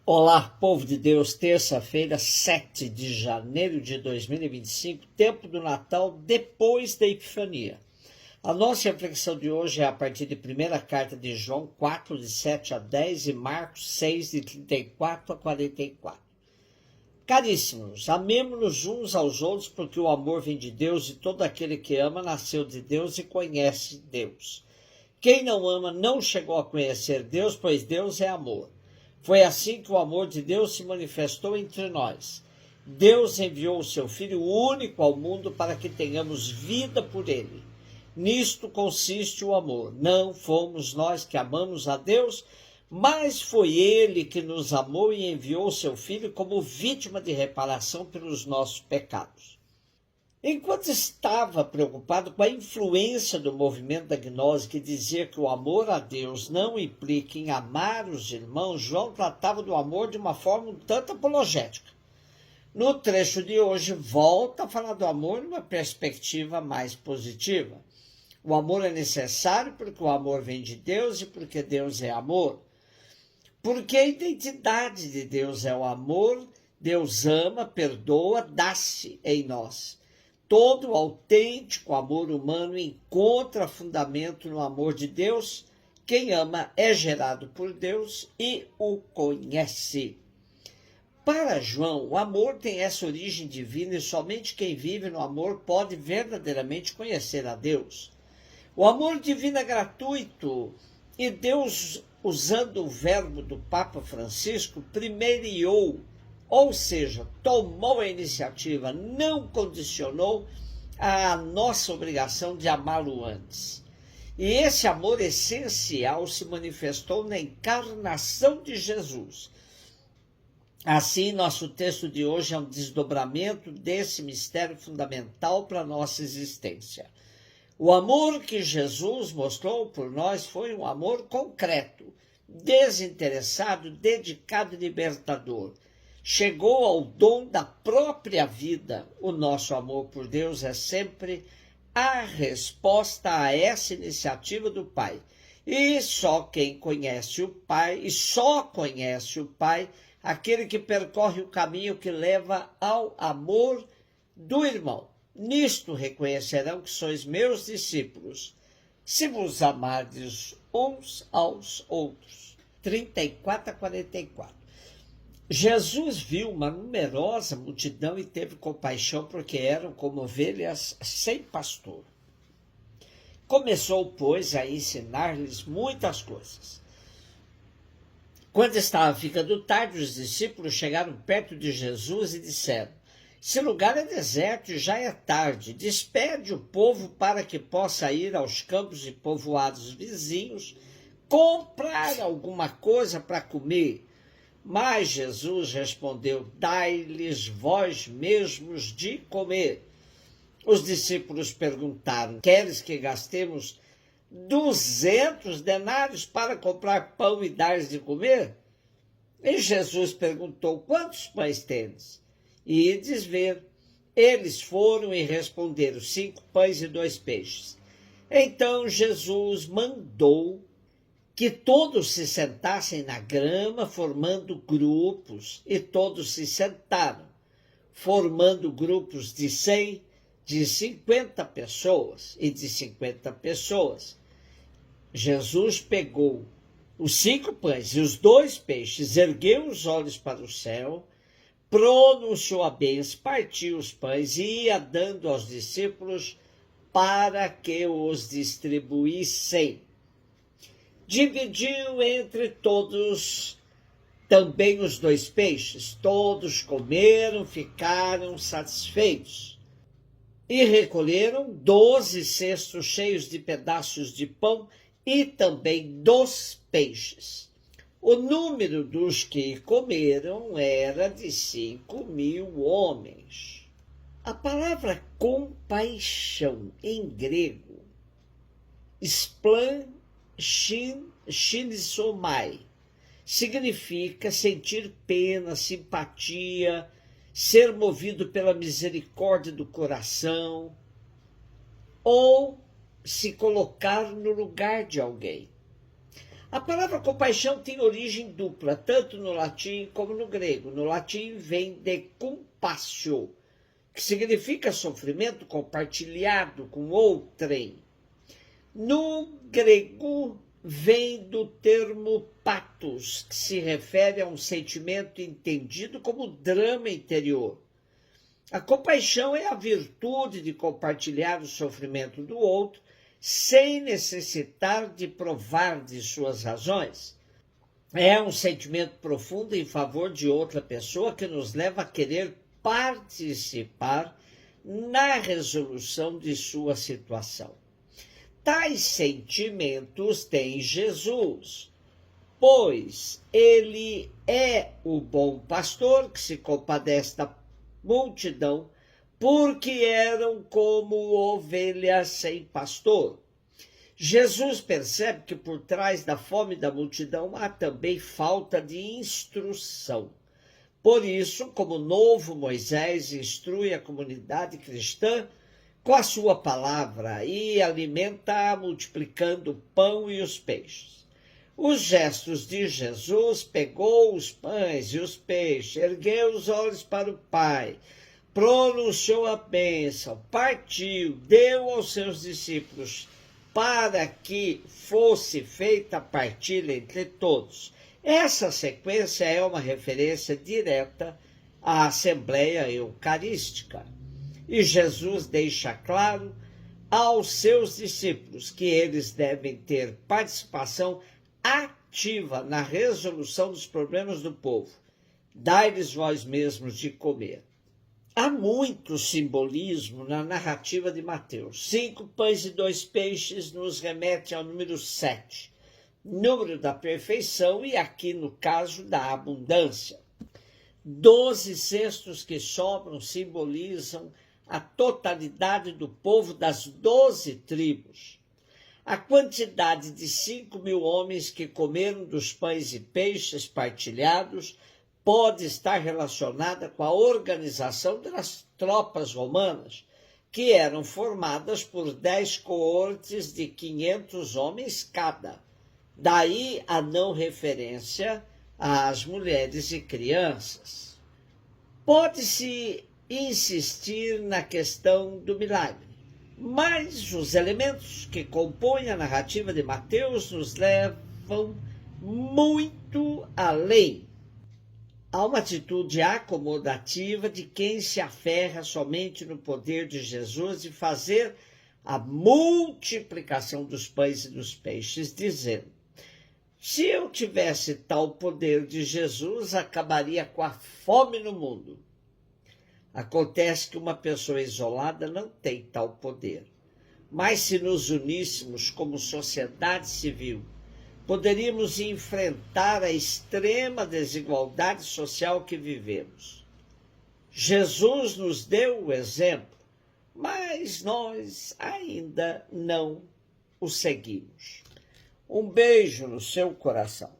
Olá, povo de Deus, terça-feira, 7 de janeiro de 2025, tempo do Natal, depois da Epifania. A nossa reflexão de hoje é a partir de 1ª carta de João 4, de 7 a 10 e Marcos 6, de 34 a 44. Caríssimos, amemo-nos uns aos outros porque o amor vem de Deus e todo aquele que ama nasceu de Deus e conhece Deus. Quem não ama não chegou a conhecer Deus, pois Deus é amor. Foi assim que o amor de Deus se manifestou entre nós. Deus enviou o seu Filho único ao mundo para que tenhamos vida por ele. Nisto consiste o amor. Não fomos nós que amamos a Deus, mas foi ele que nos amou e enviou o seu Filho como vítima de reparação pelos nossos pecados. Enquanto estava preocupado com a influência do movimento da gnose que dizia que o amor a Deus não implica em amar os irmãos, João tratava do amor de uma forma um tanto apologética. No trecho de hoje, volta a falar do amor numa perspectiva mais positiva. O amor é necessário porque o amor vem de Deus e porque Deus é amor. Porque a identidade de Deus é o amor, Deus ama, perdoa, dá-se em nós. Todo autêntico amor humano encontra fundamento no amor de Deus. Quem ama é gerado por Deus e o conhece. Para João, o amor tem essa origem divina e somente quem vive no amor pode verdadeiramente conhecer a Deus. O amor divino é gratuito e Deus, usando o verbo do Papa Francisco, primeiriou, ou seja, tomou a iniciativa, não condicionou a nossa obrigação de amá-lo antes. E esse amor essencial se manifestou na encarnação de Jesus. Assim, nosso texto de hoje é um desdobramento desse mistério fundamental para a nossa existência. O amor que Jesus mostrou por nós foi um amor concreto, desinteressado, dedicado e libertador. Chegou ao dom da própria vida. O nosso amor por Deus é sempre a resposta a essa iniciativa do Pai. E só quem conhece o Pai, e só conhece o Pai, aquele que percorre o caminho que leva ao amor do irmão. Nisto reconhecerão que sois meus discípulos, se vos amardes uns aos outros. 34 a 44. Jesus viu uma numerosa multidão e teve compaixão porque eram como ovelhas sem pastor. Começou, pois, a ensinar-lhes muitas coisas. Quando estava ficando tarde, os discípulos chegaram perto de Jesus e disseram: esse lugar é deserto e já é tarde. Despede o povo para que possa ir aos campos e povoados vizinhos comprar alguma coisa para comer. Mas Jesus respondeu: dai-lhes vós mesmos de comer. Os discípulos perguntaram: queres que gastemos 200 denários para comprar pão e dar-lhes de comer? E Jesus perguntou: quantos pães tendes? E ides ver. Eles foram e responderam: 5 pães e 2 peixes. Então Jesus mandou que todos se sentassem na grama, formando grupos, e todos se sentaram, formando grupos de 100, de 50 pessoas e de 50 pessoas. Jesus pegou os 5 pães e os 2 peixes, ergueu os olhos para o céu, pronunciou a bênção, partiu os pães e ia dando aos discípulos para que os distribuíssem. Dividiu entre todos também os 2 peixes. Todos comeram, ficaram satisfeitos. E recolheram 12 cestos cheios de pedaços de pão e também dos peixes. O número dos que comeram era de 5.000 homens. A palavra compaixão em grego, shinizomai, significa sentir pena, simpatia, ser movido pela misericórdia do coração ou se colocar no lugar de alguém. A palavra compaixão tem origem dupla, tanto no latim como no grego. No latim vem de compassio, que significa sofrimento compartilhado com outrem. No grego vem do termo pathos, que se refere a um sentimento entendido como drama interior. A compaixão é a virtude de compartilhar o sofrimento do outro sem necessitar de provar de suas razões. É um sentimento profundo em favor de outra pessoa que nos leva a querer participar na resolução de sua situação. Tais sentimentos tem Jesus, pois ele é o bom pastor que se compadece da multidão, porque eram como ovelhas sem pastor. Jesus percebe que por trás da fome da multidão há também falta de instrução. Por isso, como novo Moisés instrui a comunidade cristã com a sua palavra e alimenta multiplicando o pão e os peixes. Os gestos de Jesus: pegou os pães e os peixes, ergueu os olhos para o Pai, pronunciou a bênção, partiu, deu aos seus discípulos, para que fosse feita a partilha entre todos. Essa sequência é uma referência direta à Assembleia Eucarística. E Jesus deixa claro aos seus discípulos que eles devem ter participação ativa na resolução dos problemas do povo. Dai-lhes vós mesmos de comer. Há muito simbolismo na narrativa de Mateus. 5 pães e 2 peixes nos remete ao número 7, número da perfeição e aqui no caso da abundância. 12 cestos que sobram simbolizam a totalidade do povo das 12 tribos. A quantidade de 5.000 homens que comeram dos pães e peixes partilhados pode estar relacionada com a organização das tropas romanas, que eram formadas por 10 coortes de 500 homens cada. Daí a não referência às mulheres e crianças. Pode-se insistir na questão do milagre, mas os elementos que compõem a narrativa de Mateus nos levam muito além. Há uma atitude acomodativa de quem se aferra somente no poder de Jesus de fazer a multiplicação dos pães e dos peixes, dizendo: se eu tivesse tal poder de Jesus, acabaria com a fome no mundo. Acontece que uma pessoa isolada não tem tal poder, mas se nos uníssemos como sociedade civil, poderíamos enfrentar a extrema desigualdade social que vivemos. Jesus nos deu o exemplo, mas nós ainda não o seguimos. Um beijo no seu coração.